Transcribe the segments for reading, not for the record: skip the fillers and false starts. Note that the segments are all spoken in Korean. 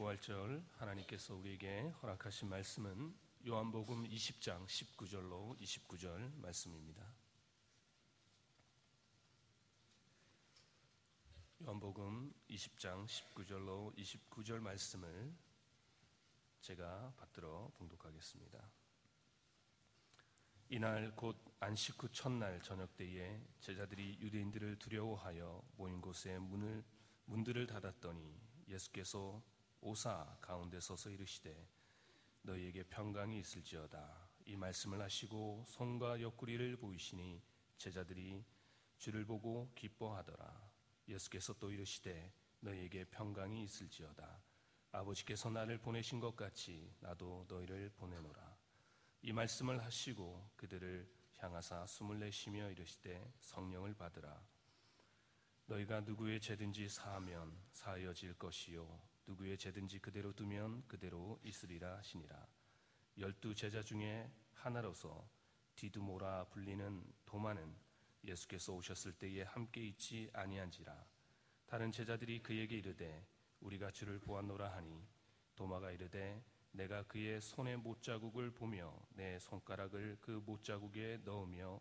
부활절 하나님께서 우리에게 허락하신 말씀은 요한복음 20장 19절로 29절 말씀입니다. 요한복음 20장 19절로 29절 말씀을 제가 받들어 봉독하겠습니다. 이날 곧 안식 후 첫날 저녁 때에 제자들이 유대인들을 두려워하여 모인 곳에 문들을 닫았더니 예수께서 오사 가운데 서서 이르시되 너희에게 평강이 있을지어다. 이 말씀을 하시고 손과 옆구리를 보이시니 제자들이 주를 보고 기뻐하더라. 예수께서 또 이르시되 너희에게 평강이 있을지어다. 아버지께서 나를 보내신 것 같이 나도 너희를 보내노라. 이 말씀을 하시고 그들을 향하사 숨을 내쉬며 이르시되 성령을 받으라. 너희가 누구의 죄든지 사하면 사하여질 것이요 누구의 죄든지 그대로 두면 그대로 있으리라 하시니라. 12 제자 중에 하나로서 디두모라 불리는 도마는 예수께서 오셨을 때에 함께 있지 아니한지라. 다른 제자들이 그에게 이르되 우리가 주를 보았노라 하니 도마가 이르되 내가 그의 손의 못자국을 보며 내 손가락을 그 못자국에 넣으며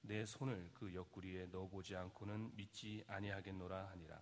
내 손을 그 옆구리에 넣어보지 않고는 믿지 아니하겠노라 하니라.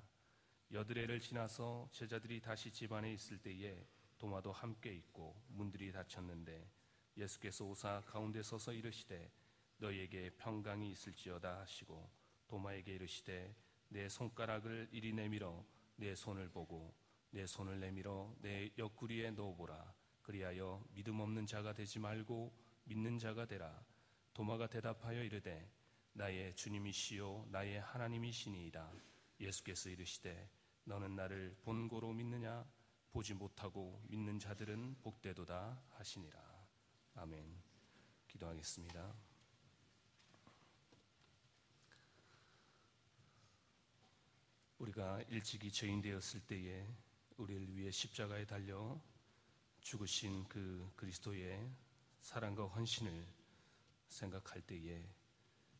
여드레를 지나서 제자들이 다시 집 안에 있을 때에 도마도 함께 있고 문들이 닫혔는데 예수께서 오사 가운데 서서 이르시되 너희에게 평강이 있을지어다 하시고 도마에게 이르시되 내 손가락을 이리 내밀어 내 손을 보고 내 손을 내밀어 내 옆구리에 넣어보라. 그리하여 믿음 없는 자가 되지 말고 믿는 자가 되라. 도마가 대답하여 이르되 나의 주님이시요 나의 하나님이시니이다. 예수께서 이르시되 너는 나를 본고로 믿느냐? 보지 못하고 믿는 자들은 복되도다 하시니라. 아멘. 기도하겠습니다. 우리가 일찍이 죄인 되었을 때에 우리를 위해 십자가에 달려 죽으신 그 그리스도의 사랑과 헌신을 생각할 때에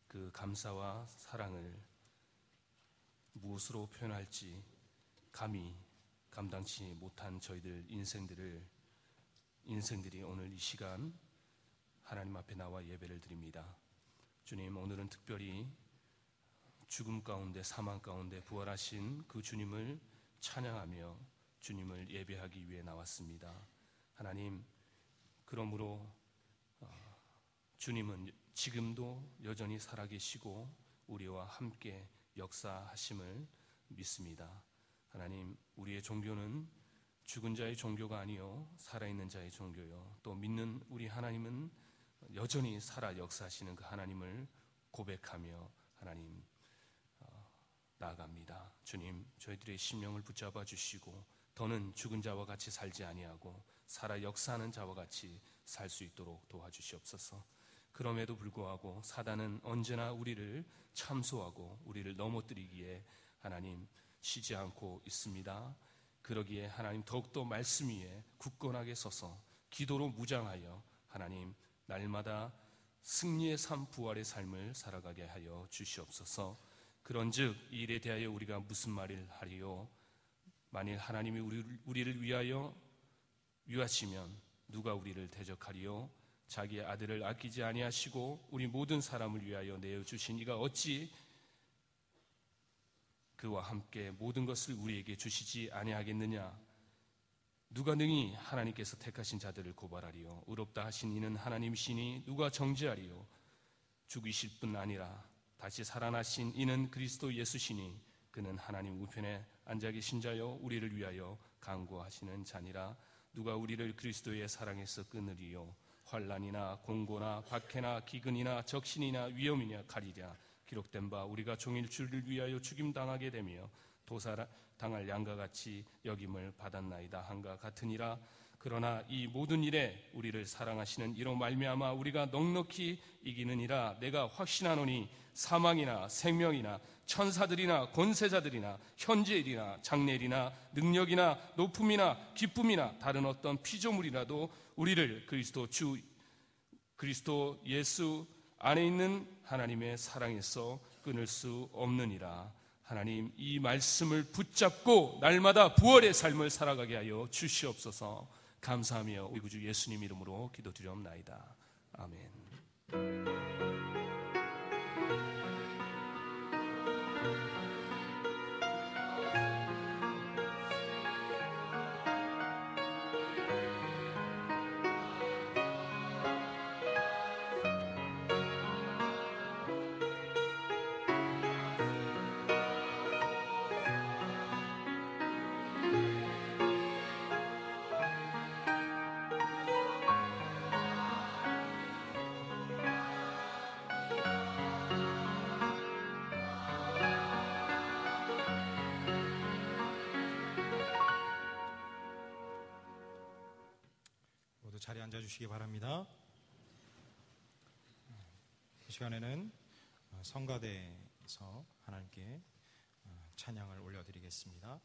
그 감사와 사랑을 무엇으로 표현할지 감히 감당치 못한 저희들 인생들이 오늘 이 시간 하나님 앞에 나와 예배를 드립니다. 주님, 오늘은 특별히 죽음 가운데 사망 가운데 부활하신 그 주님을 찬양하며 주님을 예배하기 위해 나왔습니다. 하나님, 그러므로 주님은 지금도 여전히 살아계시고 우리와 함께 역사하심을 믿습니다. 하나님, 우리의 종교는 죽은 자의 종교가 아니요 살아있는 자의 종교요, 또 믿는 우리 하나님은 여전히 살아 역사하시는 그 하나님을 고백하며 하나님 나아갑니다. 주님, 저희들의 심령을 붙잡아 주시고 더는 죽은 자와 같이 살지 아니하고 살아 역사하는 자와 같이 살 수 있도록 도와주시옵소서. 그럼에도 불구하고 사단은 언제나 우리를 참소하고 우리를 넘어뜨리기에 하나님 쉬지 않고 있습니다. 그러기에 하나님 더욱더 말씀 위에 굳건하게 서서 기도로 무장하여 하나님 날마다 승리의 삶, 부활의 삶을 살아가게 하여 주시옵소서. 그런즉 이 일에 대하여 우리가 무슨 말을 하리요? 만일 하나님이 우리를 위하여 위하시면 누가 우리를 대적하리요? 자기의 아들을 아끼지 아니하시고 우리 모든 사람을 위하여 내어주신 이가 어찌 그와 함께 모든 것을 우리에게 주시지 아니하겠느냐? 누가 능히 하나님께서 택하신 자들을 고발하리요? 의롭다 하신 이는 하나님이시니 누가 정죄하리요? 죽이실 뿐 아니라 다시 살아나신 이는 그리스도 예수시니 그는 하나님 우편에 앉아 계신 자요 우리를 위하여 간구하시는 자니라. 누가 우리를 그리스도의 사랑에서 끊으리요? 환난이나 공고나 박해나 기근이나 적신이나 위험이냐 가리랴. 기록된 바 우리가 종일 주를 위하여 죽임당하게 되며 도살당할 양과 같이 여김을 받았나이다 한가 같으니라. 그러나 이 모든 일에 우리를 사랑하시는 이로 말미암아 우리가 넉넉히 이기느니라. 내가 확신하노니 사망이나 생명이나 천사들이나 권세자들이나 현재일이나 장래일이나 능력이나 높음이나 기쁨이나 다른 어떤 피조물이라도 우리를 그리스도 예수 안에 있는 하나님의 사랑에서 끊을 수 없느니라. 하나님, 이 말씀을 붙잡고 날마다 부활의 삶을 살아가게 하여 주시옵소서. 감사하며 우리 구주 예수님 이름으로 기도드리옵나이다. 아멘. 모두 자리에 앉아주시기 바랍니다. 이 시간에는 성가대에서 하나님께 찬양을 올려드리겠습니다.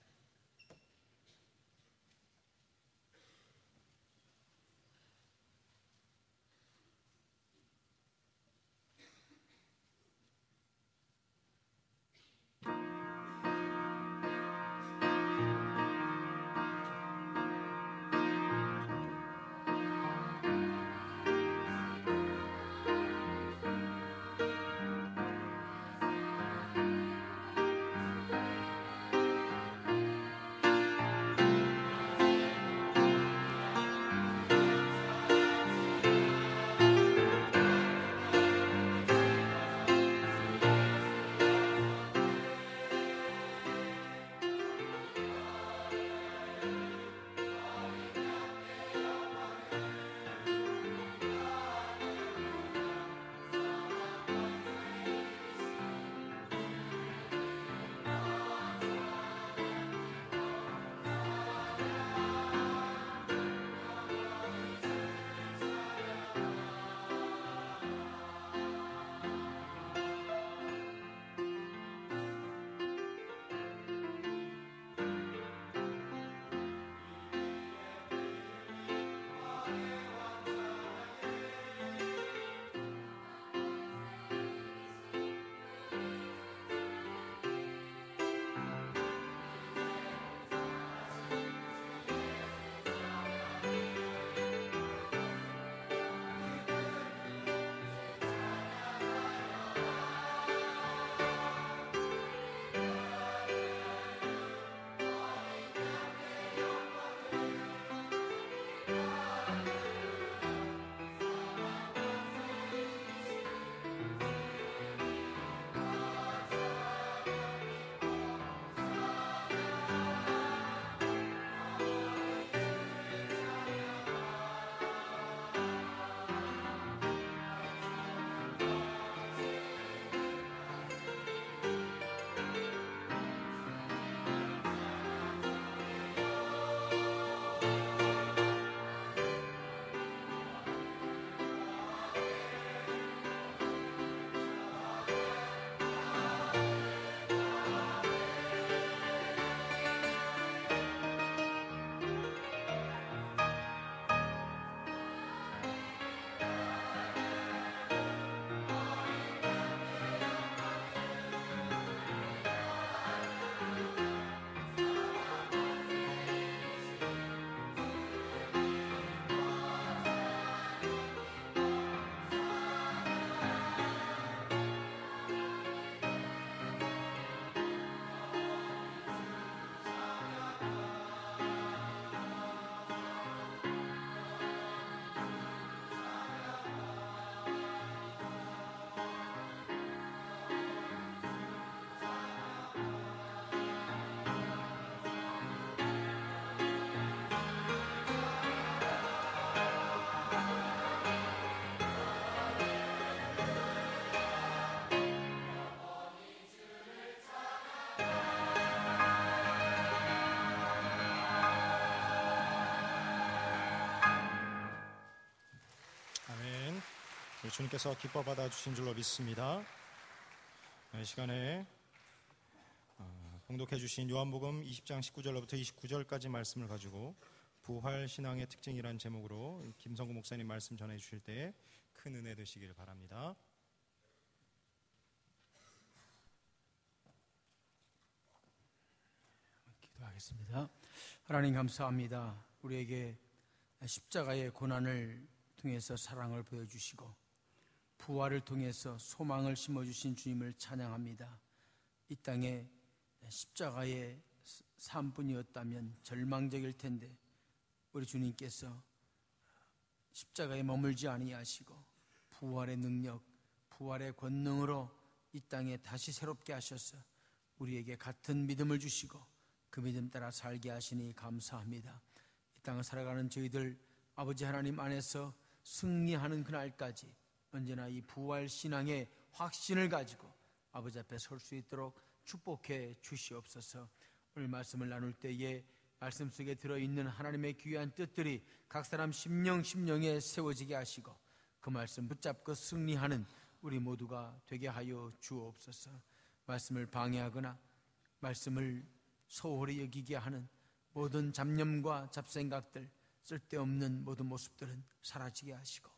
주님께서 기뻐 받아주신 줄로 믿습니다. 이 시간에 봉독해 주신 요한복음 20장 19절로부터 29절까지 말씀을 가지고 부활신앙의 특징이라는 제목으로 김성구 목사님 말씀 전해 주실 때 큰 은혜 되시길 바랍니다. 기도하겠습니다. 하나님 감사합니다. 우리에게 십자가의 고난을 통해서 사랑을 보여주시고 부활을 통해서 소망을 심어주신 주님을 찬양합니다. 이 땅에 십자가의 삶뿐이었다면 절망적일 텐데 우리 주님께서 십자가에 머물지 아니하시고 부활의 능력, 부활의 권능으로 이 땅에 다시 새롭게 하셔서 우리에게 같은 믿음을 주시고 그 믿음 따라 살게 하시니 감사합니다. 이 땅을 살아가는 저희들 아버지 하나님 안에서 승리하는 그날까지 언제나 이 부활 신앙의 확신을 가지고 아버지 앞에 설 수 있도록 축복해 주시옵소서. 오늘 말씀을 나눌 때에 말씀 속에 들어있는 하나님의 귀한 뜻들이 각 사람 심령에 세워지게 하시고 그 말씀 붙잡고 승리하는 우리 모두가 되게 하여 주옵소서. 말씀을 방해하거나 말씀을 소홀히 여기게 하는 모든 잡념과 잡생각들, 쓸데없는 모든 모습들은 사라지게 하시고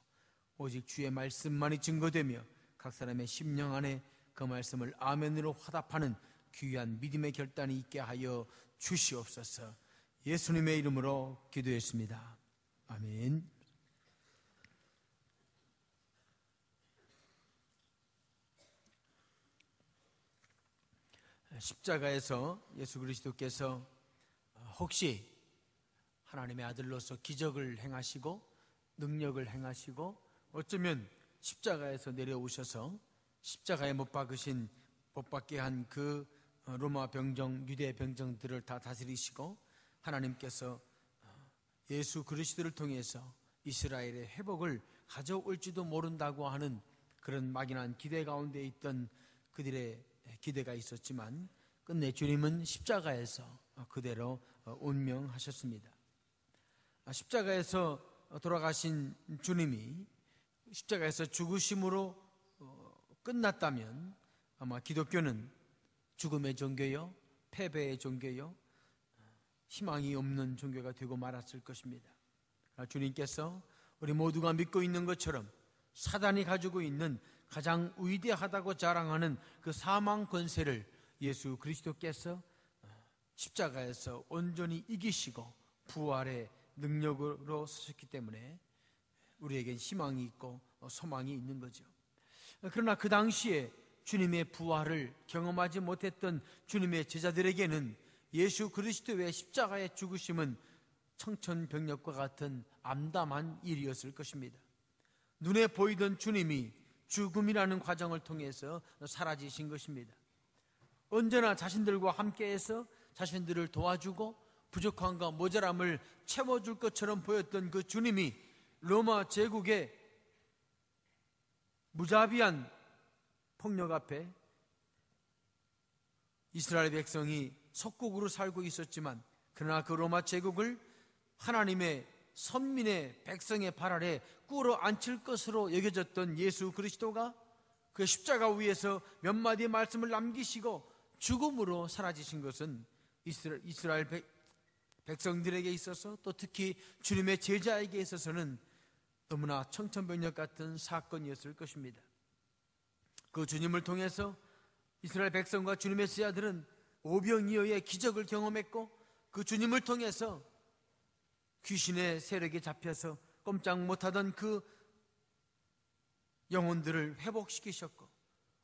오직 주의 말씀만이 증거되며 각 사람의 심령 안에 그 말씀을 아멘으로 화답하는 귀한 믿음의 결단이 있게 하여 주시옵소서. 예수님의 이름으로 기도했습니다. 아멘. 십자가에서 예수 그리스도께서 혹시 하나님의 아들로서 기적을 행하시고 능력을 행하시고 어쩌면 십자가에서 내려오셔서 십자가에 못 박게 한 그 로마 병정, 유대 병정들을 다 다스리시고 하나님께서 예수 그리스도를 통해서 이스라엘의 회복을 가져올지도 모른다고 하는 그런 막연한 기대 가운데 있던 그들의 기대가 있었지만 끝내 주님은 십자가에서 그대로 운명하셨습니다. 십자가에서 돌아가신 주님이 십자가에서 죽으심으로 끝났다면 아마 기독교는 죽음의 종교요, 패배의 종교요, 희망이 없는 종교가 되고 말았을 것입니다. 주님께서 우리 모두가 믿고 있는 것처럼 사단이 가지고 있는 가장 위대하다고 자랑하는 그 사망 권세를 예수 그리스도께서 십자가에서 온전히 이기시고 부활의 능력으로 서셨기 때문에 우리에겐 희망이 있고 소망이 있는 거죠. 그러나 그 당시에 주님의 부활을 경험하지 못했던 주님의 제자들에게는 예수 그리스도의 십자가의 죽으심은 청천벽력과 같은 암담한 일이었을 것입니다. 눈에 보이던 주님이 죽음이라는 과정을 통해서 사라지신 것입니다. 언제나 자신들과 함께해서 자신들을 도와주고 부족함과 모자람을 채워줄 것처럼 보였던 그 주님이 로마 제국의 무자비한 폭력 앞에 이스라엘 백성이 속국으로 살고 있었지만 그러나 그 로마 제국을 하나님의 선민의 백성의 발 아래 꿇어 앉힐 것으로 여겨졌던 예수 그리스도가 그 십자가 위에서 몇 마디의 말씀을 남기시고 죽음으로 사라지신 것은 이스라엘 백성들에게 있어서 또 특히 주님의 제자에게 있어서는 너무나 청천벽력 같은 사건이었을 것입니다. 그 주님을 통해서 이스라엘 백성과 주님의 제자들은 오병이어의 기적을 경험했고 그 주님을 통해서 귀신의 세력에 잡혀서 꼼짝 못하던 그 영혼들을 회복시키셨고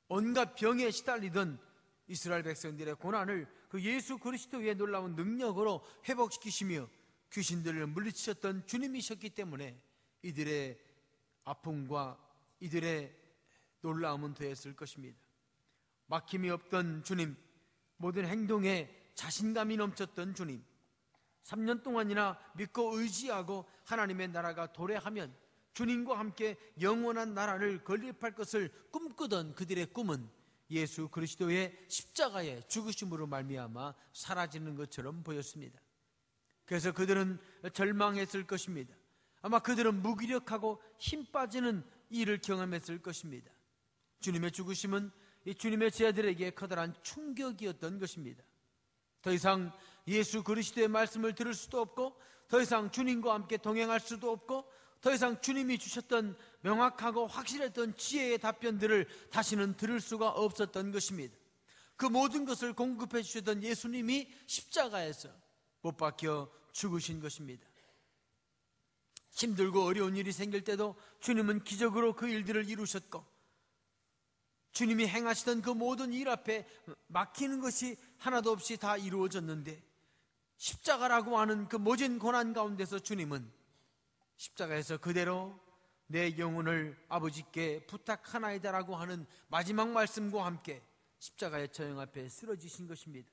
온갖 병에 시달리던 이스라엘 백성들의 고난을 그 예수 그리스도의 놀라운 능력으로 회복시키시며 귀신들을 물리치셨던 주님이셨기 때문에 이들의 아픔과 이들의 놀라움은 더했을 것입니다. 막힘이 없던 주님, 모든 행동에 자신감이 넘쳤던 주님, 3년 동안이나 믿고 의지하고 하나님의 나라가 도래하면 주님과 함께 영원한 나라를 건립할 것을 꿈꾸던 그들의 꿈은 예수 그리스도의 십자가의 죽으심으로 말미암아 사라지는 것처럼 보였습니다. 그래서 그들은 절망했을 것입니다. 아마 그들은 무기력하고 힘 빠지는 일을 경험했을 것입니다. 주님의 죽으심은 이 주님의 제자들에게 커다란 충격이었던 것입니다. 더 이상 예수 그리스도의 말씀을 들을 수도 없고 더 이상 주님과 함께 동행할 수도 없고 더 이상 주님이 주셨던 명확하고 확실했던 지혜의 답변들을 다시는 들을 수가 없었던 것입니다. 그 모든 것을 공급해 주셨던 예수님이 십자가에서 못 박혀 죽으신 것입니다. 힘들고 어려운 일이 생길 때도 주님은 기적으로 그 일들을 이루셨고, 주님이 행하시던 그 모든 일 앞에 막히는 것이 하나도 없이 다 이루어졌는데, 십자가라고 하는 그 모진 고난 가운데서 주님은 십자가에서 그대로 내 영혼을 아버지께 부탁하나이다라고 하는 마지막 말씀과 함께 십자가의 처형 앞에 쓰러지신 것입니다.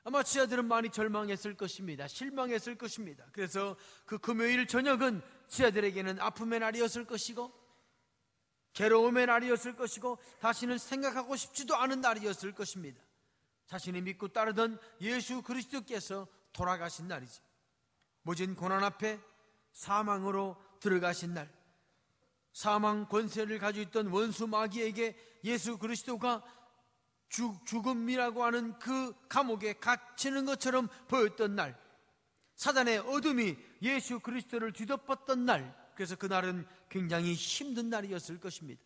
아마 지하들은 많이 절망했을 것입니다. 실망했을 것입니다. 그래서 그 금요일 저녁은 지하들에게는 아픔의 날이었을 것이고, 괴로움의 날이었을 것이고, 다시는 생각하고 싶지도 않은 날이었을 것입니다. 자신이 믿고 따르던 예수 그리스도께서 돌아가신 날이죠. 모진 고난 앞에 사망으로 들어가신 날, 사망 권세를 가지고 있던 원수 마귀에게 예수 그리스도가 죽음이라고 하는 그 감옥에 갇히는 것처럼 보였던 날, 사단의 어둠이 예수 그리스도를 뒤덮었던 날, 그래서 그날은 굉장히 힘든 날이었을 것입니다.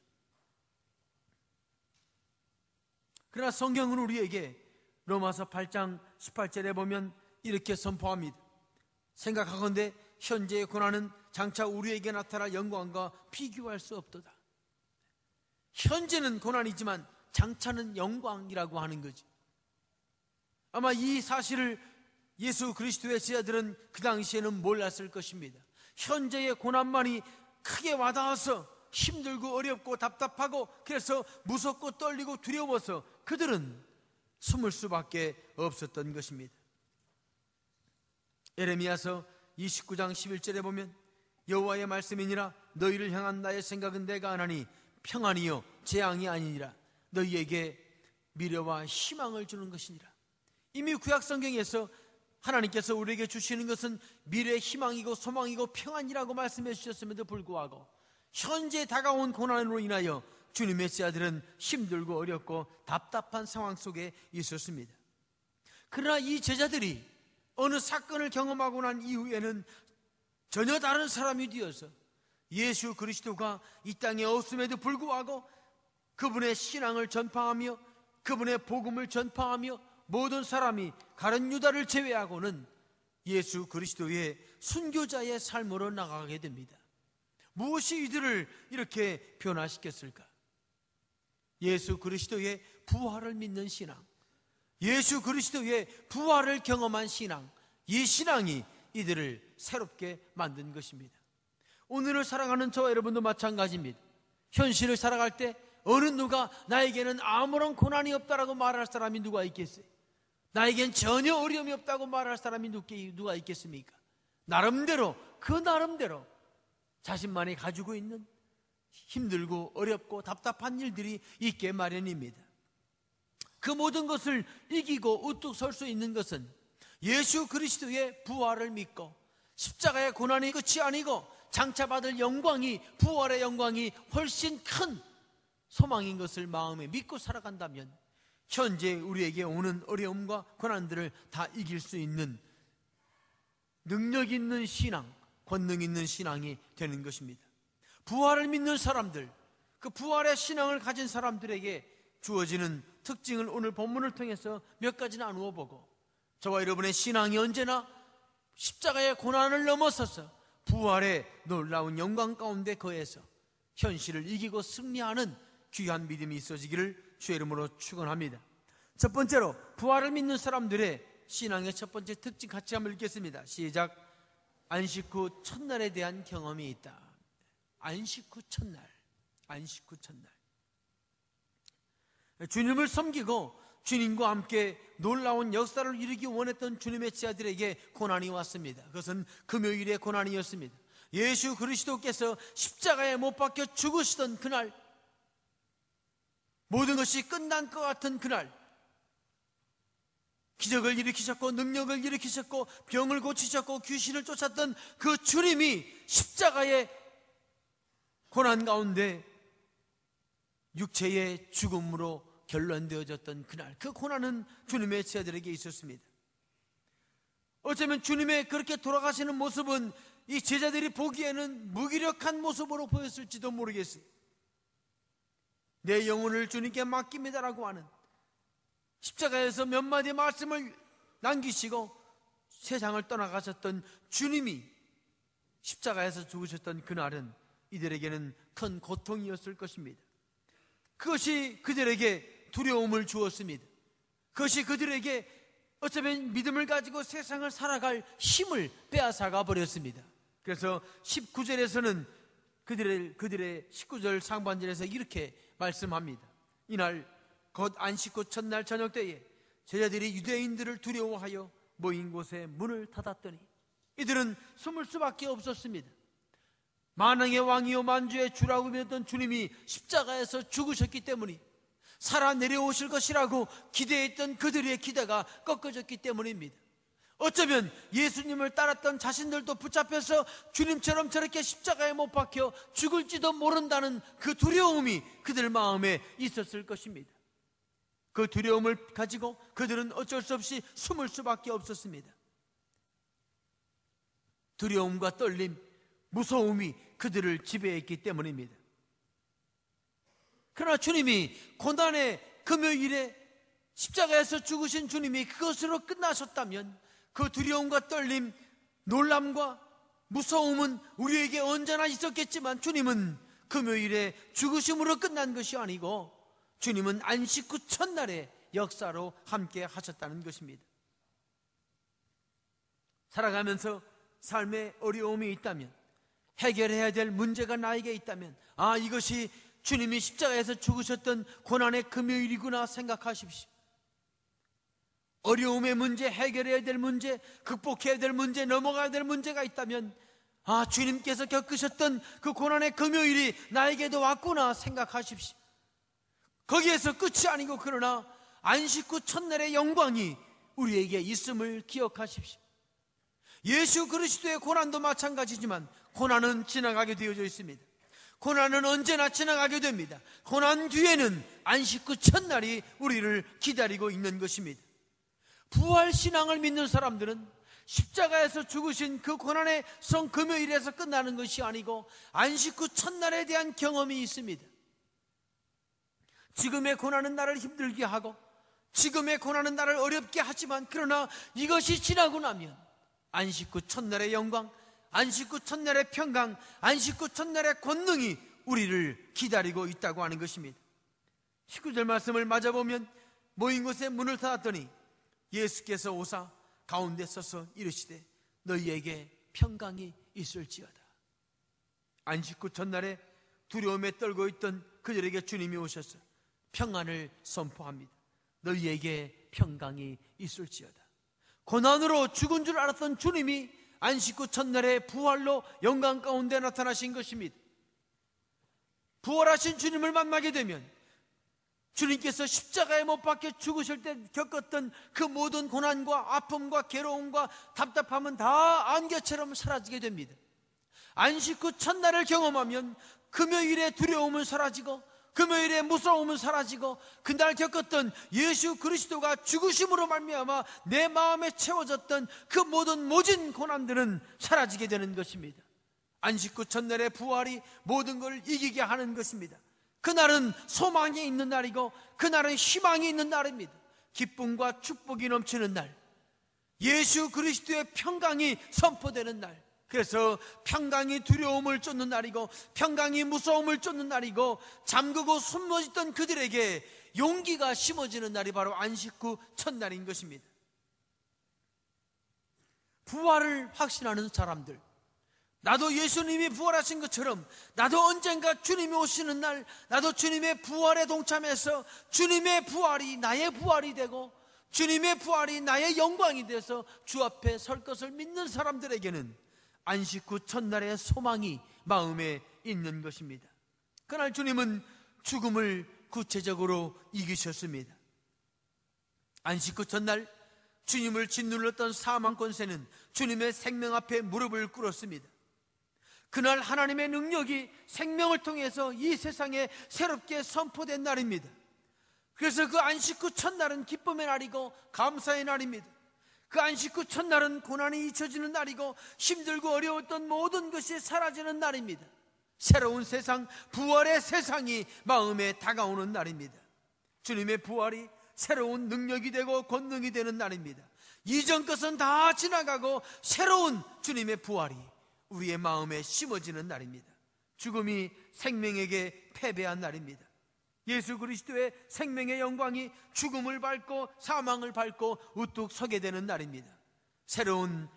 그러나 성경은 우리에게 로마서 8장 18절에 보면 이렇게 선포합니다. 생각하건대 현재의 고난은 장차 우리에게 나타날 영광과 비교할 수 없도다. 현재는 고난이지만 장차는 영광이라고 하는 거지. 아마 이 사실을 예수 그리스도의 제자들은 그 당시에는 몰랐을 것입니다. 현재의 고난만이 크게 와닿아서 힘들고 어렵고 답답하고, 그래서 무섭고 떨리고 두려워서 그들은 숨을 수밖에 없었던 것입니다. 예레미야서 29장 11절에 보면 여호와의 말씀이니라 너희를 향한 나의 생각은 내가 아나니 평안이요 재앙이 아니니라 너희에게 미래와 희망을 주는 것이니라. 이미 구약 성경에서 하나님께서 우리에게 주시는 것은 미래의 희망이고 소망이고 평안이라고 말씀해 주셨음에도 불구하고 현재 다가온 고난으로 인하여 주님의 제자들은 힘들고 어렵고 답답한 상황 속에 있었습니다. 그러나 이 제자들이 어느 사건을 경험하고 난 이후에는 전혀 다른 사람이 되어서 예수 그리스도가 이 땅에 없음에도 불구하고 그분의 신앙을 전파하며 그분의 복음을 전파하며 모든 사람이 가룟 유다를 제외하고는 예수 그리스도의 순교자의 삶으로 나가게 됩니다. 무엇이 이들을 이렇게 변화시켰을까? 예수 그리스도의 부활을 믿는 신앙, 예수 그리스도의 부활을 경험한 신앙, 이 신앙이 이들을 새롭게 만든 것입니다. 오늘을 살아가는 저와 여러분도 마찬가지입니다. 현실을 살아갈 때 어느 누가 나에게는 아무런 고난이 없다라고 말할 사람이 누가 있겠어요? 나에겐 전혀 어려움이 없다고 말할 사람이 누가 있겠습니까? 나름대로, 그 나름대로 자신만이 가지고 있는 힘들고 어렵고 답답한 일들이 있게 마련입니다. 그 모든 것을 이기고 우뚝 설 수 있는 것은 예수 그리스도의 부활을 믿고 십자가의 고난이 끝이 아니고 장차 받을 영광이, 부활의 영광이 훨씬 큰 소망인 것을 마음에 믿고 살아간다면 현재 우리에게 오는 어려움과 고난들을 다 이길 수 있는 능력 있는 신앙, 권능 있는 신앙이 되는 것입니다. 부활을 믿는 사람들, 그 부활의 신앙을 가진 사람들에게 주어지는 특징을 오늘 본문을 통해서 몇 가지 나누어 보고, 저와 여러분의 신앙이 언제나 십자가의 고난을 넘어서서 부활의 놀라운 영광 가운데 거해서 현실을 이기고 승리하는 귀한 믿음이 있어지기를 주의 이름으로 축원합니다. 첫 번째로 부활을 믿는 사람들의 신앙의 첫 번째 특징 같이 한번 읽겠습니다. 시작. 안식 후 첫날에 대한 경험이 있다. 안식 후 첫날, 안식 후 첫날. 주님을 섬기고 주님과 함께 놀라운 역사를 이루기 원했던 주님의 제자들에게 고난이 왔습니다. 그것은 금요일의 고난이었습니다. 예수 그리스도께서 십자가에 못 박혀 죽으시던 그날, 모든 것이 끝난 것 같은 그날, 기적을 일으키셨고 능력을 일으키셨고 병을 고치셨고 귀신을 쫓았던 그 주님이 십자가의 고난 가운데 육체의 죽음으로 결론되어졌던 그날, 그 고난은 주님의 제자들에게 있었습니다. 어쩌면 주님의 그렇게 돌아가시는 모습은 이 제자들이 보기에는 무기력한 모습으로 보였을지도 모르겠어요. 내 영혼을 주님께 맡깁니다라고 하는, 십자가에서 몇 마디 말씀을 남기시고 세상을 떠나가셨던 주님이 십자가에서 죽으셨던 그날은 이들에게는 큰 고통이었을 것입니다. 그것이 그들에게 두려움을 주었습니다. 그것이 그들에게 어쩌면 믿음을 가지고 세상을 살아갈 힘을 빼앗아가 버렸습니다. 그래서 19절에서는 그들의 19절 상반절에서 이렇게 말씀합니다. 이날 곧 안식 후 첫날 저녁 때에 제자들이 유대인들을 두려워하여 모인 곳에 문을 닫았더니 이들은 숨을 수밖에 없었습니다. 만왕의 왕이요 만주의 주라고 믿었던 주님이 십자가에서 죽으셨기 때문에 살아 내려오실 것이라고 기대했던 그들의 기대가 꺾어졌기 때문입니다. 어쩌면 예수님을 따랐던 자신들도 붙잡혀서 주님처럼 저렇게 십자가에 못 박혀 죽을지도 모른다는 그 두려움이 그들 마음에 있었을 것입니다. 그 두려움을 가지고 그들은 어쩔 수 없이 숨을 수밖에 없었습니다. 두려움과 떨림, 무서움이 그들을 지배했기 때문입니다. 그러나 주님이 고난의 금요일에 십자가에서 죽으신 주님이 그것으로 끝나셨다면 그 두려움과 떨림, 놀람과 무서움은 우리에게 언제나 있었겠지만 주님은 금요일에 죽으심으로 끝난 것이 아니고 주님은 안식 후 첫날의 역사로 함께 하셨다는 것입니다. 살아가면서 삶에 어려움이 있다면, 해결해야 될 문제가 나에게 있다면, 이것이 주님이 십자가에서 죽으셨던 고난의 금요일이구나 생각하십시오. 어려움의 문제, 해결해야 될 문제, 극복해야 될 문제, 넘어가야 될 문제가 있다면 주님께서 겪으셨던 그 고난의 금요일이 나에게도 왔구나 생각하십시오. 거기에서 끝이 아니고 그러나 안식 후 첫날의 영광이 우리에게 있음을 기억하십시오. 예수 그리스도의 고난도 마찬가지지만 고난은 지나가게 되어져 있습니다. 고난은 언제나 지나가게 됩니다. 고난 뒤에는 안식 후 첫날이 우리를 기다리고 있는 것입니다. 부활 신앙을 믿는 사람들은 십자가에서 죽으신 그 고난의 성 금요일에서 끝나는 것이 아니고 안식 후 첫날에 대한 경험이 있습니다. 지금의 고난은 나를 힘들게 하고 지금의 고난은 나를 어렵게 하지만 그러나 이것이 지나고 나면 안식 후 첫날의 영광, 안식 후 첫날의 평강, 안식 후 첫날의 권능이 우리를 기다리고 있다고 하는 것입니다. 19절 말씀을 맞아보면 모인 곳에 문을 닫았더니 예수께서 오사 가운데 서서 이르시되 너희에게 평강이 있을지어다. 안식 후 첫날에 두려움에 떨고 있던 그들에게 주님이 오셔서 평안을 선포합니다. 너희에게 평강이 있을지어다. 고난으로 죽은 줄 알았던 주님이 안식 후 첫날에 부활로 영광 가운데 나타나신 것입니다. 부활하신 주님을 만나게 되면 주님께서 십자가에 못 박혀 죽으실 때 겪었던 그 모든 고난과 아픔과 괴로움과 답답함은 다 안개처럼 사라지게 됩니다. 안식 후 첫날을 경험하면 금요일의 두려움은 사라지고 금요일의 무서움은 사라지고 그날 겪었던 예수 그리스도가 죽으심으로 말미암아 내 마음에 채워졌던 그 모진 고난들은 사라지게 되는 것입니다. 안식 후 첫날의 부활이 모든 걸 이기게 하는 것입니다. 그날은 소망이 있는 날이고 그날은 희망이 있는 날입니다. 기쁨과 축복이 넘치는 날, 예수 그리스도의 평강이 선포되는 날. 그래서 평강이 두려움을 쫓는 날이고 평강이 무서움을 쫓는 날이고 잠그고 숨어있던 그들에게 용기가 심어지는 날이 바로 안식 후 첫날인 것입니다. 부활을 확신하는 사람들, 나도 예수님이 부활하신 것처럼 나도 언젠가 주님이 오시는 날, 나도 주님의 부활에 동참해서 주님의 부활이 나의 부활이 되고 주님의 부활이 나의 영광이 돼서 주 앞에 설 것을 믿는 사람들에게는 안식 후 첫날의 소망이 마음에 있는 것입니다. 그날 주님은 죽음을 구체적으로 이기셨습니다. 안식 후 첫날 주님을 짓눌렀던 사망 권세는 주님의 생명 앞에 무릎을 꿇었습니다. 그날 하나님의 능력이 생명을 통해서 이 세상에 새롭게 선포된 날입니다. 그래서 그 안식 후 첫날은 기쁨의 날이고 감사의 날입니다. 그 안식 후 첫날은 고난이 잊혀지는 날이고 힘들고 어려웠던 모든 것이 사라지는 날입니다. 새로운 세상, 부활의 세상이 마음에 다가오는 날입니다. 주님의 부활이 새로운 능력이 되고 권능이 되는 날입니다. 이전 것은 다 지나가고 새로운 주님의 부활이 우리의 마음에 심어지는 날입니다. 죽음이 생명에게 패배한 날입니다. 예수 그리스도의 생명의 영광이 죽음을 밟고 사망을 밟고 우뚝 서게 되는 날입니다. 새로운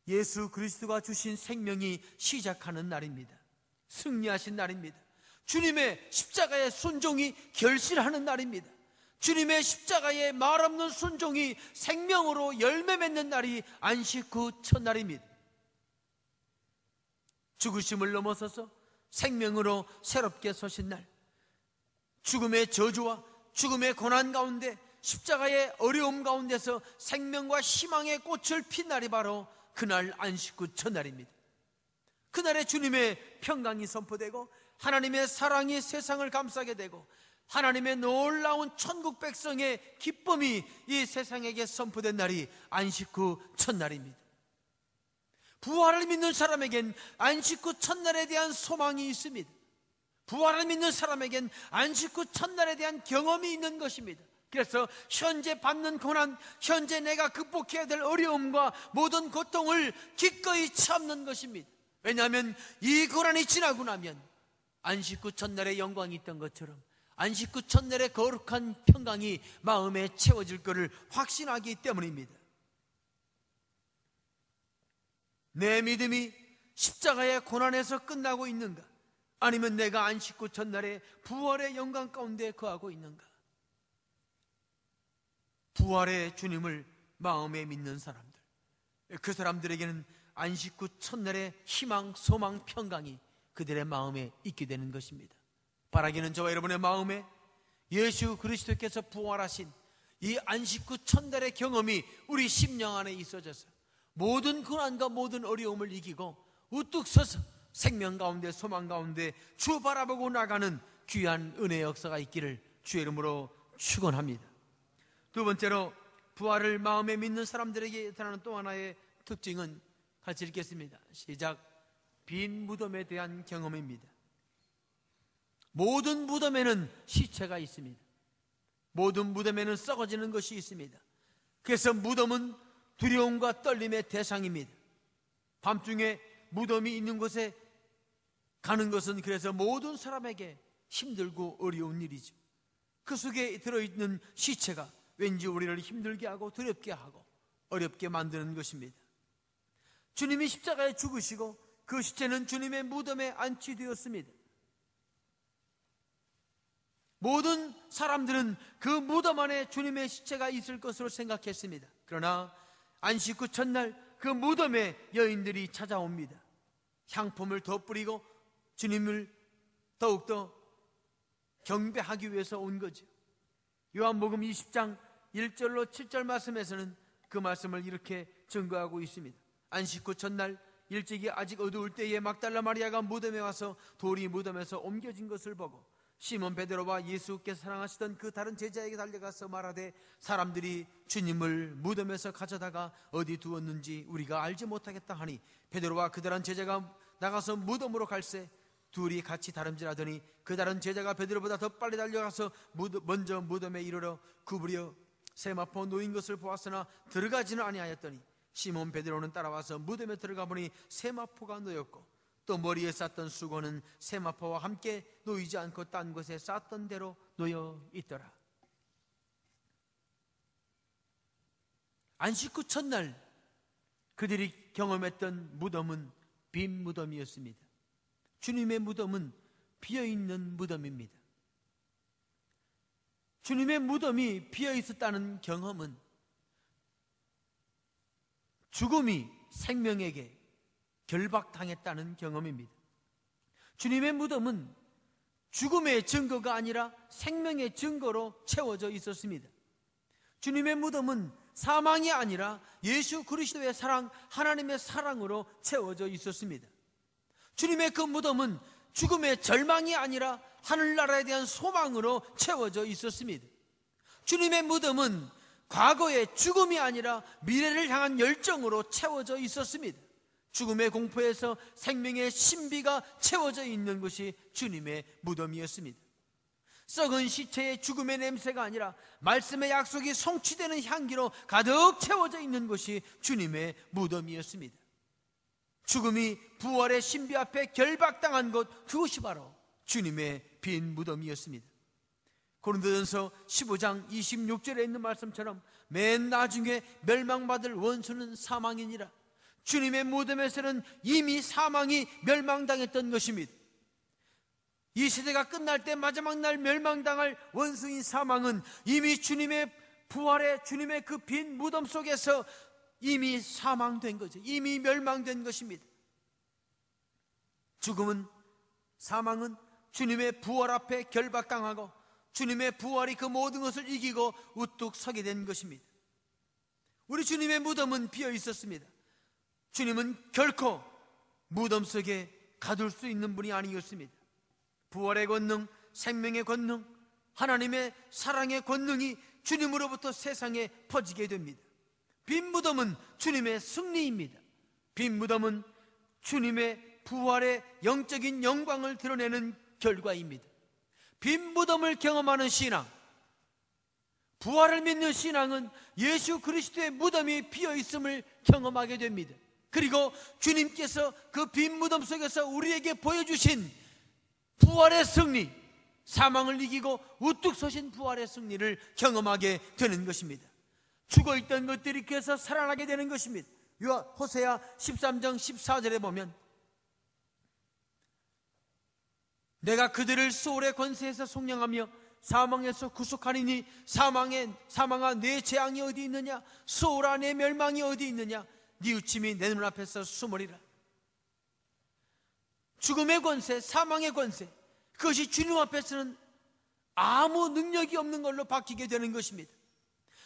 예수 그리스도가 주신 생명이 시작하는 날입니다. 승리하신 날입니다. 주님의 십자가의 순종이 결실하는 날입니다. 주님의 십자가의 말없는 순종이 생명으로 열매 맺는 날이 안식 후 첫날입니다. 죽으심을 넘어서서 생명으로 새롭게 서신 날, 죽음의 저주와 죽음의 고난 가운데 십자가의 어려움 가운데서 생명과 희망의 꽃을 핀 날이 바로 그날 안식 후 첫날입니다. 그날에 주님의 평강이 선포되고 하나님의 사랑이 세상을 감싸게 되고 하나님의 놀라운 천국 백성의 기쁨이 이 세상에게 선포된 날이 안식 후 첫날입니다. 부활을 믿는 사람에겐 안식 후 첫날에 대한 소망이 있습니다. 부활을 믿는 사람에겐 안식 후 첫날에 대한 경험이 있는 것입니다. 그래서 현재 받는 고난, 현재 내가 극복해야 될 어려움과 모든 고통을 기꺼이 참는 것입니다. 왜냐하면 이 고난이 지나고 나면 안식 후 첫날의 영광이 있던 것처럼 안식 후 첫날의 거룩한 평강이 마음에 채워질 것을 확신하기 때문입니다. 내 믿음이 십자가의 고난에서 끝나고 있는가? 아니면 내가 안식 후 첫날의 부활의 영광 가운데 거하고 있는가? 부활의 주님을 마음에 믿는 사람들, 그 사람들에게는 안식 후 첫날의 희망, 소망, 평강이 그들의 마음에 있게 되는 것입니다. 바라기는 저와 여러분의 마음에 예수 그리스도께서 부활하신 이 안식 후 첫날의 경험이 우리 심령 안에 있어져서 모든 고난과 모든 어려움을 이기고 우뚝 서서 생명 가운데 소망 가운데 주 바라보고 나가는 귀한 은혜의 역사가 있기를 주의 이름으로 축원합니다. 두 번째로 부활을 마음에 믿는 사람들에게 나타나는 또 하나의 특징은 같이 읽겠습니다. 시작. 빈 무덤에 대한 경험입니다. 모든 무덤에는 시체가 있습니다. 모든 무덤에는 썩어지는 것이 있습니다. 그래서 무덤은 두려움과 떨림의 대상입니다. 밤중에 무덤이 있는 곳에 가는 것은 그래서 모든 사람에게 힘들고 어려운 일이죠. 그 속에 들어있는 시체가 왠지 우리를 힘들게 하고 두렵게 하고 어렵게 만드는 것입니다. 주님이 십자가에 죽으시고 그 시체는 주님의 무덤에 안치되었습니다. 모든 사람들은 그 무덤 안에 주님의 시체가 있을 것으로 생각했습니다. 그러나 안식 후 첫날 그 무덤에 여인들이 찾아옵니다. 향품을 더 뿌리고 주님을 더욱더 경배하기 위해서 온 거죠. 요한복음 20장 1절로 7절 말씀에서는 그 말씀을 이렇게 증거하고 있습니다. 안식 후 첫날 일찍이 아직 어두울 때에 막달라 마리아가 무덤에 와서 돌이 무덤에서 옮겨진 것을 보고 시몬 베드로와 예수께서 사랑하시던 그 다른 제자에게 달려가서 말하되 사람들이 주님을 무덤에서 가져다가 어디 두었는지 우리가 알지 못하겠다 하니 베드로와 그 다른 제자가 나가서 무덤으로 갈새 둘이 같이 다름질하더니 그 다른 제자가 베드로보다 더 빨리 달려가서 먼저 무덤에 이르러 구부려 세마포 놓인 것을 보았으나 들어가지는 아니하였더니 시몬 베드로는 따라와서 무덤에 들어가 보니 세마포가 놓였고 또 머리에 쌌던 수건은 세마포와 함께 놓이지 않고 딴 곳에 쌌던 대로 놓여 있더라. 안식 후 첫날 그들이 경험했던 무덤은 빈 무덤이었습니다. 주님의 무덤은 비어있는 무덤입니다. 주님의 무덤이 비어있었다는 경험은 죽음이 생명에게 결박당했다는 경험입니다. 주님의 무덤은 죽음의 증거가 아니라 생명의 증거로 채워져 있었습니다. 주님의 무덤은 사망이 아니라 예수 그리스도의 사랑, 하나님의 사랑으로 채워져 있었습니다. 주님의 그 무덤은 죽음의 절망이 아니라 하늘나라에 대한 소망으로 채워져 있었습니다. 주님의 무덤은 과거의 죽음이 아니라 미래를 향한 열정으로 채워져 있었습니다. 죽음의 공포에서 생명의 신비가 채워져 있는 것이 주님의 무덤이었습니다. 썩은 시체의 죽음의 냄새가 아니라 말씀의 약속이 성취되는 향기로 가득 채워져 있는 곳이 주님의 무덤이었습니다. 죽음이 부활의 신비 앞에 결박당한 곳, 그것이 바로 주님의 빈 무덤이었습니다. 고린도전서 15장 26절에 있는 말씀처럼 맨 나중에 멸망받을 원수는 사망이니라. 주님의 무덤에서는 이미 사망이 멸망당했던 것입니다. 이 시대가 끝날 때 마지막 날 멸망당할 원수인 사망은 이미 주님의 부활의 주님의 그 빈 무덤 속에서 이미 사망된 거죠. 이미 멸망된 것입니다. 죽음은, 사망은 주님의 부활 앞에 결박당하고 주님의 부활이 그 모든 것을 이기고 우뚝 서게 된 것입니다. 우리 주님의 무덤은 비어 있었습니다. 주님은 결코 무덤 속에 가둘 수 있는 분이 아니었습니다. 부활의 권능, 생명의 권능, 하나님의 사랑의 권능이 주님으로부터 세상에 퍼지게 됩니다. 빈 무덤은 주님의 승리입니다. 빈 무덤은 주님의 부활의 영적인 영광을 드러내는 결과입니다. 빈 무덤을 경험하는 신앙, 부활을 믿는 신앙은 예수 그리스도의 무덤이 비어 있음을 경험하게 됩니다. 그리고 주님께서 그 빈 무덤 속에서 우리에게 보여주신 부활의 승리, 사망을 이기고 우뚝 서신 부활의 승리를 경험하게 되는 것입니다. 죽어있던 것들이 그래서 살아나게 되는 것입니다. 호세아 13장 14절에 보면 내가 그들을 소울의 권세에서 속량하며 사망에서 구속하리니 사망아 내 재앙이 어디 있느냐, 소울아 내 멸망이 어디 있느냐, 뉘우침이 내 눈앞에서 숨으리라. 죽음의 권세, 사망의 권세, 그것이 주님 앞에서는 아무 능력이 없는 걸로 바뀌게 되는 것입니다.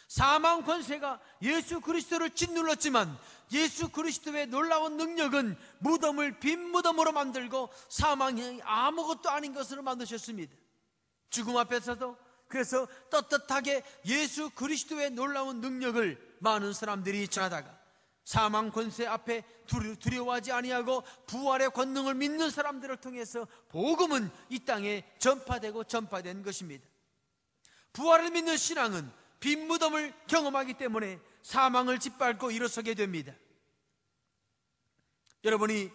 사망 권세가 예수 그리스도를 짓눌렀지만 예수 그리스도의 놀라운 능력은 무덤을 빈 무덤으로 만들고 사망이 아무것도 아닌 것으로 만드셨습니다. 죽음 앞에서도 그래서 떳떳하게 예수 그리스도의 놀라운 능력을 많은 사람들이 전하다가 사망 권세 앞에 두려워하지 아니하고 부활의 권능을 믿는 사람들을 통해서 복음은 이 땅에 전파된 것입니다. 부활을 믿는 신앙은 빈 무덤을 경험하기 때문에 사망을 짓밟고 일어서게 됩니다. 여러분이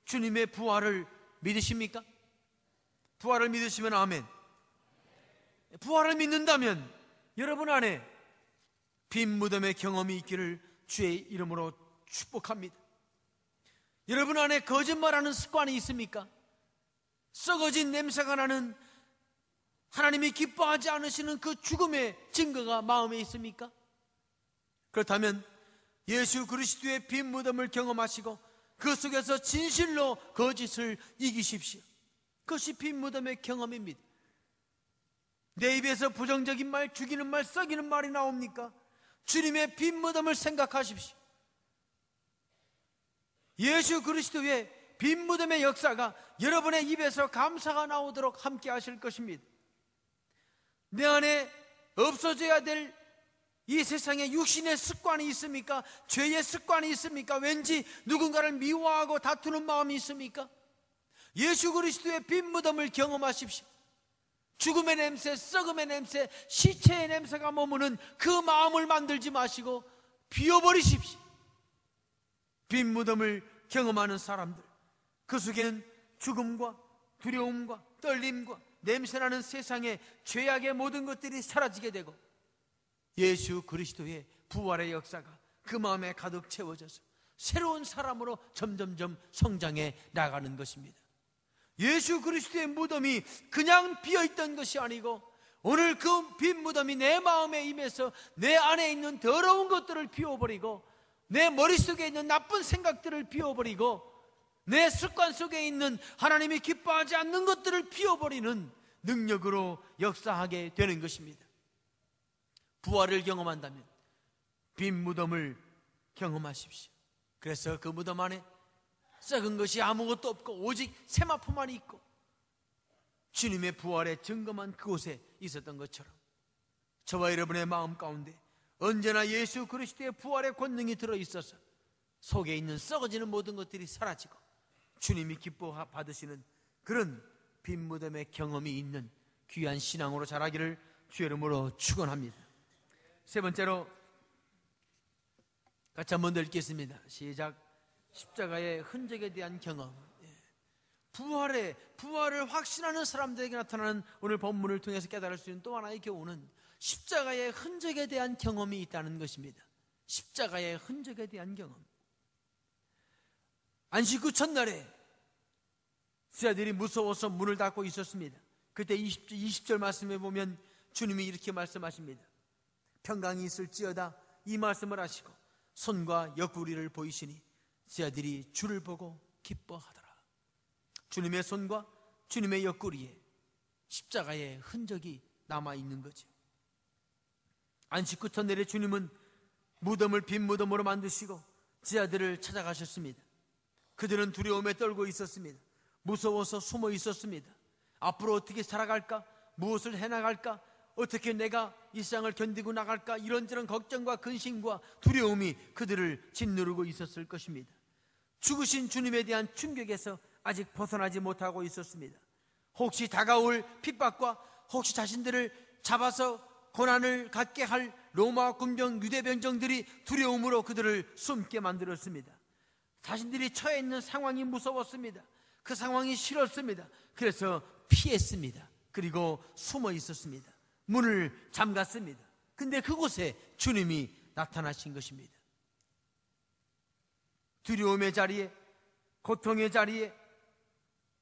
주님의 부활을 믿으십니까? 부활을 믿으시면 아멘. 부활을 믿는다면 여러분 안에 빈 무덤의 경험이 있기를 주의 이름으로 축복합니다. 여러분 안에 거짓말하는 습관이 있습니까? 썩어진 냄새가 나는 하나님이 기뻐하지 않으시는 그 죽음의 증거가 마음에 있습니까? 그렇다면 예수 그리스도의 빈 무덤을 경험하시고 그 속에서 진실로 거짓을 이기십시오. 그것이 빈 무덤의 경험입니다. 내 입에서 부정적인 말, 죽이는 말, 썩이는 말이 나옵니까? 주님의 빈 무덤을 생각하십시오. 예수 그리스도의 빈 무덤의 역사가 여러분의 입에서 감사가 나오도록 함께 하실 것입니다. 내 안에 없어져야 될 이 세상에 육신의 습관이 있습니까? 죄의 습관이 있습니까? 왠지 누군가를 미워하고 다투는 마음이 있습니까? 예수 그리스도의 빈 무덤을 경험하십시오. 죽음의 냄새, 썩음의 냄새, 시체의 냄새가 머무는 그 마음을 만들지 마시고 비워버리십시오. 빈 무덤을 경험하는 사람들, 그 속에는 죽음과 두려움과 떨림과 냄새나는 세상의 죄악의 모든 것들이 사라지게 되고 예수 그리스도의 부활의 역사가 그 마음에 가득 채워져서 새로운 사람으로 점점점 성장해 나가는 것입니다. 예수 그리스도의 무덤이 그냥 비어있던 것이 아니고 오늘 그 빈 무덤이 내 마음에 임해서 내 안에 있는 더러운 것들을 비워버리고 내 머릿속에 있는 나쁜 생각들을 비워버리고 내 습관 속에 있는 하나님이 기뻐하지 않는 것들을 비워버리는 능력으로 역사하게 되는 것입니다. 부활을 경험한다면 빈 무덤을 경험하십시오. 그래서 그 무덤 안에 썩은 것이 아무것도 없고 오직 세마포만 있고 주님의 부활의 증거만 그곳에 있었던 것처럼 저와 여러분의 마음 가운데 언제나 예수 그리스도의 부활의 권능이 들어있어서 속에 있는 썩어지는 모든 것들이 사라지고 주님이 기뻐 받으시는 그런 빈 무덤의 경험이 있는 귀한 신앙으로 자라기를 주의 이름으로 축원합니다. 세 번째로 같이 한번 더 읽겠습니다. 시작. 십자가의 흔적에 대한 경험. 부활을 확신하는 사람들에게 나타나는 오늘 본문을 통해서 깨달을 수 있는 또 하나의 교훈은 십자가의 흔적에 대한 경험이 있다는 것입니다. 십자가의 흔적에 대한 경험. 안식 후 첫날에 제자들이 무서워서 문을 닫고 있었습니다. 그때 20절 말씀에 보면 주님이 이렇게 말씀하십니다. 평강이 있을지어다, 이 말씀을 하시고 손과 옆구리를 보이시니 제자들이 주를 보고 기뻐하더라. 주님의 손과 주님의 옆구리에 십자가의 흔적이 남아있는 거죠. 안식 후 첫날에 주님은 무덤을 빈 무덤으로 만드시고 제자들을 찾아가셨습니다. 그들은 두려움에 떨고 있었습니다. 무서워서 숨어 있었습니다. 앞으로 어떻게 살아갈까? 무엇을 해나갈까? 어떻게 내가 이 세상을 견디고 나갈까? 이런저런 걱정과 근심과 두려움이 그들을 짓누르고 있었을 것입니다. 죽으신 주님에 대한 충격에서 아직 벗어나지 못하고 있었습니다. 혹시 다가올 핍박과 혹시 자신들을 잡아서 고난을 갖게 할 로마 군병, 유대 병정들이 두려움으로 그들을 숨게 만들었습니다. 자신들이 처해 있는 상황이 무서웠습니다. 그 상황이 싫었습니다. 그래서 피했습니다. 그리고 숨어 있었습니다. 문을 잠갔습니다. 근데 그곳에 주님이 나타나신 것입니다. 두려움의 자리에, 고통의 자리에,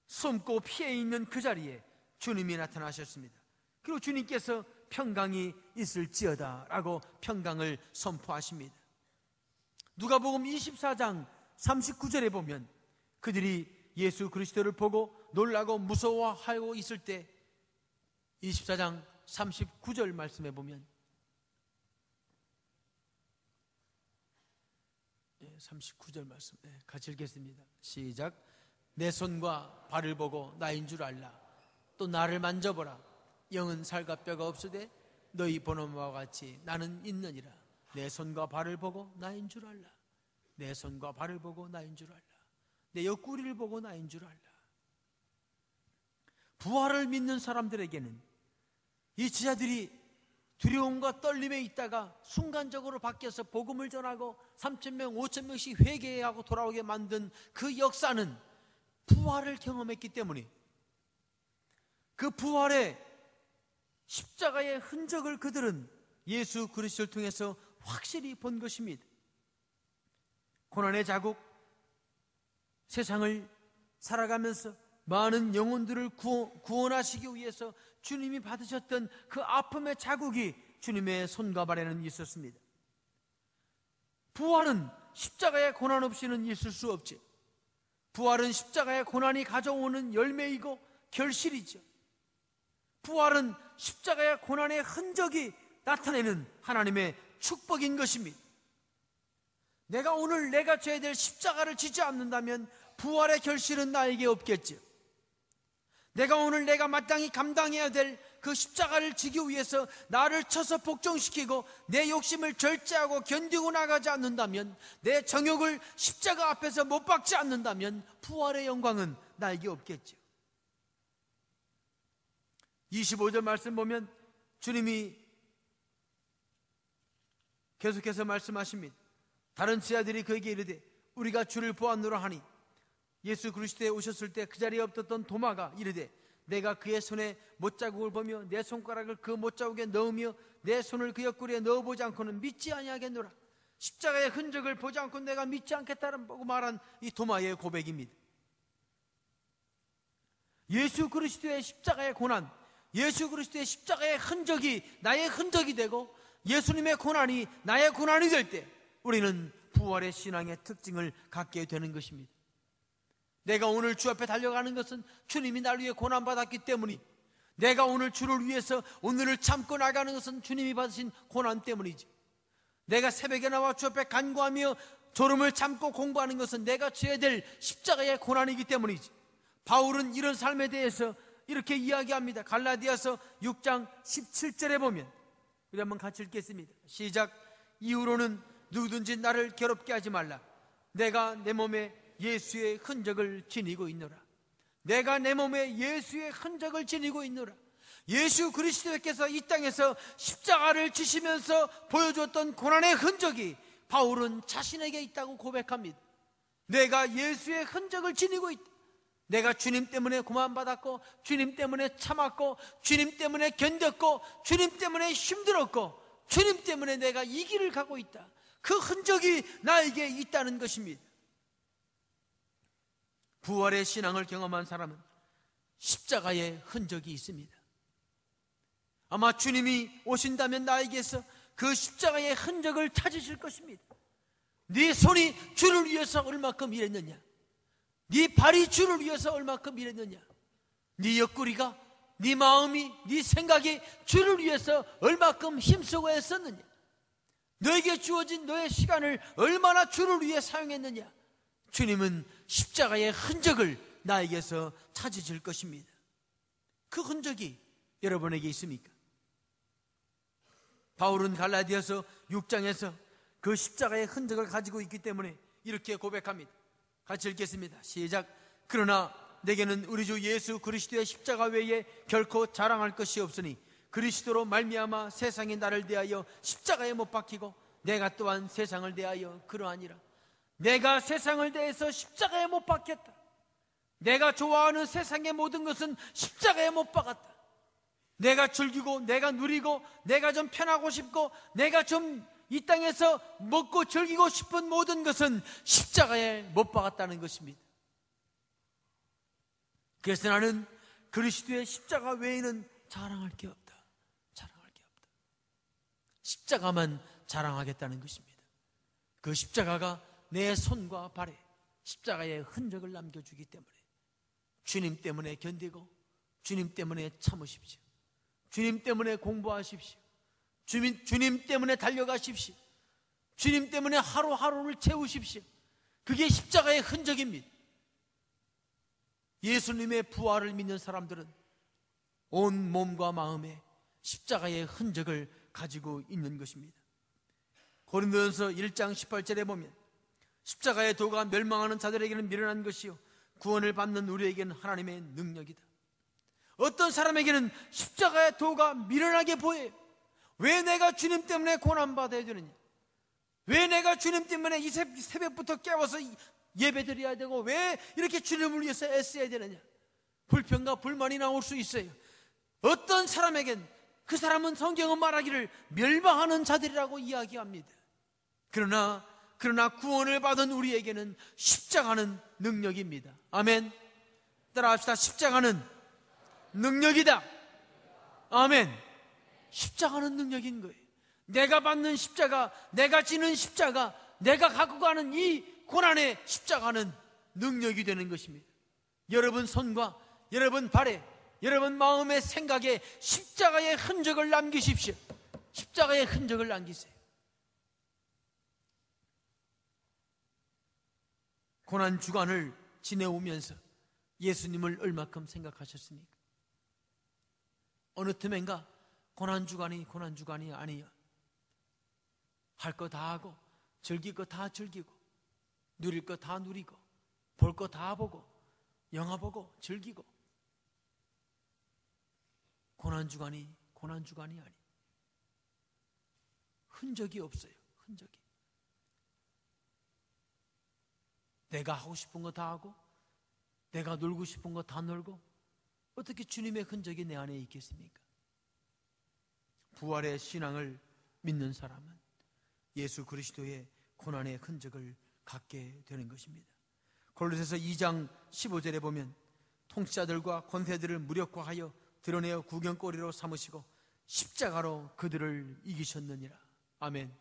숨고 피해 있는 그 자리에 주님이 나타나셨습니다. 그리고 주님께서 평강이 있을지어다 라고 평강을 선포하십니다. 누가복음 24장 39절에 보면 그들이 예수 그리스도를 보고 놀라고 무서워하고 있을 때 24장 39절 말씀에 보면 39절 말씀 같이 읽겠습니다. 시작. 내 손과 발을 보고 나인 줄 알라. 또 나를 만져보라. 영은 살과 뼈가 없으되 너희 보는 바와 같이 나는 있느니라. 내 손과 발을 보고 나인 줄 알라. 내 손과 발을 보고 나인 줄 알라. 내 옆구리를 보고 나인 줄 알라. 부활을 믿는 사람들에게는 이 제자들이 두려움과 떨림에 있다가 순간적으로 바뀌어서 복음을 전하고 3,000명, 5,000명씩 회개하고 돌아오게 만든 그 역사는 부활을 경험했기 때문에 그 부활의 십자가의 흔적을 그들은 예수 그리스도를 통해서 확실히 본 것입니다. 고난의 자국, 세상을 살아가면서 많은 영혼들을 구원하시기 위해서 주님이 받으셨던 그 아픔의 자국이 주님의 손과 발에는 있었습니다. 부활은 십자가의 고난 없이는 있을 수 없지. 부활은 십자가의 고난이 가져오는 열매이고 결실이죠. 부활은 십자가의 고난의 흔적이 나타내는 하나님의 축복인 것입니다. 내가 오늘 내가 져야 될 십자가를 지지 않는다면 부활의 결실은 나에게 없겠죠. 내가 오늘 내가 마땅히 감당해야 될 그 십자가를 지기 위해서 나를 쳐서 복종시키고 내 욕심을 절제하고 견디고 나가지 않는다면, 내 정욕을 십자가 앞에서 못 박지 않는다면 부활의 영광은 나에게 없겠죠. 25절 말씀 보면 주님이 계속해서 말씀하십니다. 다른 제자들이 그에게 이르되 우리가 주를 보았노라 하니, 예수 그리스도에 오셨을 때 그 자리에 없었던 도마가 이르되 내가 그의 손에 못자국을 보며 내 손가락을 그 못자국에 넣으며 내 손을 그 옆구리에 넣어보지 않고는 믿지 아니하겠노라. 십자가의 흔적을 보지 않고 내가 믿지 않겠다고 말한 이 도마의 고백입니다. 예수 그리스도의 십자가의 고난, 예수 그리스도의 십자가의 흔적이 나의 흔적이 되고 예수님의 고난이 나의 고난이 될 때 우리는 부활의 신앙의 특징을 갖게 되는 것입니다. 내가 오늘 주 앞에 달려가는 것은 주님이 날 위해 고난받았기 때문이고, 내가 오늘 주를 위해서 오늘을 참고 나가는 것은 주님이 받으신 고난 때문이지. 내가 새벽에 나와 주 앞에 간구하며 졸음을 참고 공부하는 것은 내가 져야 될 십자가의 고난이기 때문이지. 바울은 이런 삶에 대해서 이렇게 이야기합니다. 갈라디아서 6장 17절에 보면, 우리 한번 같이 읽겠습니다. 시작. 이후로는 누구든지 나를 괴롭게 하지 말라. 내가 내 몸에 예수의 흔적을 지니고 있노라. 내가 내 몸에 예수의 흔적을 지니고 있노라. 예수 그리스도께서 이 땅에서 십자가를 지시면서 보여줬던 고난의 흔적이 바울은 자신에게 있다고 고백합니다. 내가 예수의 흔적을 지니고 있다. 내가 주님 때문에 고난받았고, 주님 때문에 참았고, 주님 때문에 견뎠고, 주님 때문에 힘들었고, 주님 때문에 내가 이 길을 가고 있다. 그 흔적이 나에게 있다는 것입니다. 부활의 신앙을 경험한 사람은 십자가의 흔적이 있습니다. 아마 주님이 오신다면 나에게서 그 십자가의 흔적을 찾으실 것입니다. 네 손이 주를 위해서 얼마큼 일했느냐, 네 발이 주를 위해서 얼마큼 일했느냐, 네 옆구리가, 네 마음이, 네 생각이 주를 위해서 얼마큼 힘쓰고 애썼느냐, 너에게 주어진 너의 시간을 얼마나 주를 위해 사용했느냐, 주님은 십자가의 흔적을 나에게서 찾으실 것입니다. 그 흔적이 여러분에게 있습니까? 바울은 갈라디아서 6장에서 그 십자가의 흔적을 가지고 있기 때문에 이렇게 고백합니다. 같이 읽겠습니다. 시작. 그러나 내게는 우리 주 예수 그리스도의 십자가 외에 결코 자랑할 것이 없으니 그리스도로 말미암아 세상이 나를 대하여 십자가에 못 박히고 내가 또한 세상을 대하여 그러하니라. 내가 세상을 대해서 십자가에 못 박혔다. 내가 좋아하는 세상의 모든 것은 십자가에 못 박았다. 내가 즐기고 내가 누리고 내가 좀 편하고 싶고 내가 좀 이 땅에서 먹고 즐기고 싶은 모든 것은 십자가에 못 박았다는 것입니다. 그래서 나는 그리스도의 십자가 외에는 자랑할 게 없다. 자랑할 게 없다. 십자가만 자랑하겠다는 것입니다. 그 십자가가 내 손과 발에 십자가의 흔적을 남겨주기 때문에 주님 때문에 견디고 주님 때문에 참으십시오. 주님 때문에 공부하십시오. 주님 때문에 달려가십시오. 주님 때문에 하루하루를 채우십시오. 그게 십자가의 흔적입니다. 예수님의 부활을 믿는 사람들은 온 몸과 마음에 십자가의 흔적을 가지고 있는 것입니다. 고린도전서 1장 18절에 보면 십자가의 도가 멸망하는 자들에게는 미련한 것이요 구원을 받는 우리에게는 하나님의 능력이다. 어떤 사람에게는 십자가의 도가 미련하게 보여요. 왜 내가 주님 때문에 고난받아야 되느냐? 왜 내가 주님 때문에 이 새벽부터 깨워서 예배드려야 되고 왜 이렇게 주님을 위해서 애써야 되느냐? 불평과 불만이 나올 수 있어요. 어떤 사람에겐 그 사람은 성경은 말하기를 멸망하는 자들이라고 이야기합니다. 그러나 구원을 받은 우리에게는 십자가는 능력입니다. 아멘. 따라합시다. 십자가는 능력이다. 아멘. 십자가는 능력인 거예요. 내가 받는 십자가, 내가 지는 십자가, 내가 갖고 가는 이 고난의 십자가는 능력이 되는 것입니다. 여러분 손과 여러분 발에 여러분 마음의 생각에 십자가의 흔적을 남기십시오. 십자가의 흔적을 남기세요. 고난 주간을 지내오면서 예수님을 얼마큼 생각하셨습니까? 어느 틈엔가 고난 주간이 아니야. 할 거 다 하고 즐길 거 다 즐기고 누릴 거 다 누리고 볼 거 다 보고 영화 보고 즐기고 고난 주간이 아니. 흔적이 없어요. 흔적이. 내가 하고 싶은 거 다 하고 내가 놀고 싶은 거 다 놀고 어떻게 주님의 흔적이 내 안에 있겠습니까? 부활의 신앙을 믿는 사람은 예수 그리스도의 고난의 흔적을 갖게 되는 것입니다. 골로새서 2장 15절에 보면 통치자들과 권세들을 무력화하여 드러내어 구경거리로 삼으시고 십자가로 그들을 이기셨느니라. 아멘.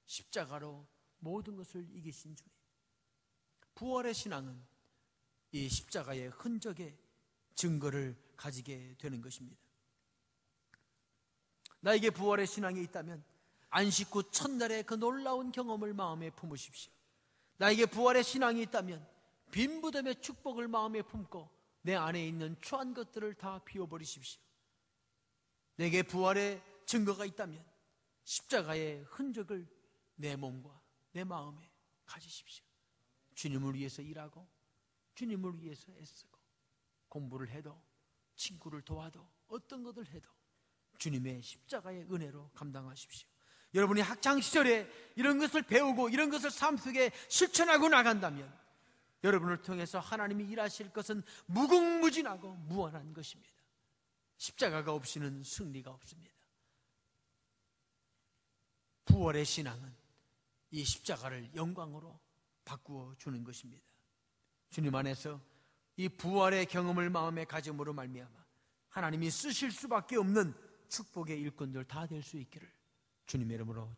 십자가로 모든 것을 이기신 주님. 부활의 신앙은 이 십자가의 흔적의 증거를 가지게 되는 것입니다. 나에게 부활의 신앙이 있다면 안식 후 첫날의 그 놀라운 경험을 마음에 품으십시오. 나에게 부활의 신앙이 있다면 빈부덤의 축복을 마음에 품고 내 안에 있는 추한 것들을 다 비워버리십시오. 내게 부활의 증거가 있다면 십자가의 흔적을 내 몸과 내 마음에 가지십시오. 주님을 위해서 일하고 주님을 위해서 애쓰고 공부를 해도 친구를 도와도 어떤 것을 해도 주님의 십자가의 은혜로 감당하십시오. 여러분이 학창시절에 이런 것을 배우고 이런 것을 삶 속에 실천하고 나간다면 여러분을 통해서 하나님이 일하실 것은 무궁무진하고 무한한 것입니다. 십자가가 없이는 승리가 없습니다. 부활의 신앙은 이 십자가를 영광으로 바꾸어 주는 것입니다. 주님 안에서 이 부활의 경험을 마음에 가짐으로 말미암아 하나님이 쓰실 수밖에 없는 축복의 일꾼들 다 될 수 있기를 주님의 이름으로